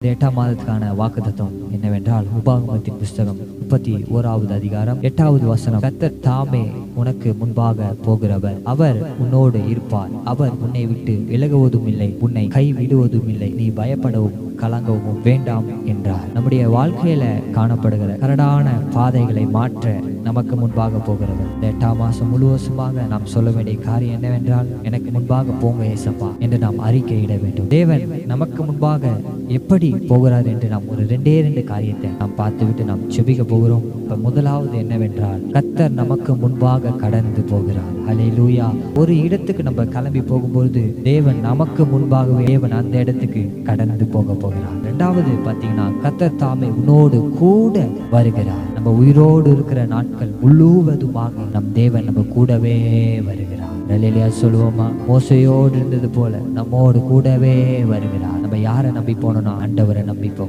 இந்த 8ஆம் மாதத்துக்கான வாக்குத்தத்தம் என்னவென்றால், உபாகமத்தின் புஸ்தகம் 31வது அதிகாரம் 8வது வசனம். கர்த்தர் தாமே உனக்கு முன்பாக போகிறவர், அவர் உன்னோடு இருப்பார், அவர் உன்னை விட்டு விலகுவதும் இல்லை, உன்னை கைவிடுவதும் இல்லை, நீ பயப்படவும் கலங்கவும் வேண்டாம் என்றார். நம்முடைய வாழ்க்கையில காணப்படுகிற கரடான பாதைகளை மாற்ற நமக்கு முன்பாக போகிறவர். இந்த 8ஆம் மாதம் முழுவதுமாக நாம் சொல்ல வேண்டிய காரியம் என்னவென்றால், எனக்கு முன்பாக போங்க ஏசப்பா என்று நாம் அறிக்கையிட வேண்டும். தேவன் நமக்கு முன்பாக எப்படி போகிறார் என்று நாம் ஒரு 2 காரியத்தை நாம் பார்த்துவிட்டு நாம் செபிக்க போகிறோம். இப்ப முதலாவது என்னவென்றால், கர்த்தர் நமக்கு முன்பாக கடந்து போகிறார். ஹல்லேலூயா. ஒரு இடத்துக்கு நம்ம கிளம்பி போகும்போது தேவன் நமக்கு முன்பாகவே தேவன் அந்த இடத்துக்கு கடந்து போக போகிறார். 2வது பாத்தீங்கன்னா, கர்த்தர் தாமே உன்னோடு கூட வருகிறார். நம்ம உயிரோடு இருக்கிற நாட்கள் முழுவதுமாக நம் தேவன் நம்ம கூடவே வருகிறார். ஹல்லேலூயா சொல்லுவோமா? மோசையோடு இருந்தது போல நம்மோடு கூடவே வருகிறார். நம்ம யாரை நம்பி போனோம்னா ஆண்டவரை நம்பி போகணும்.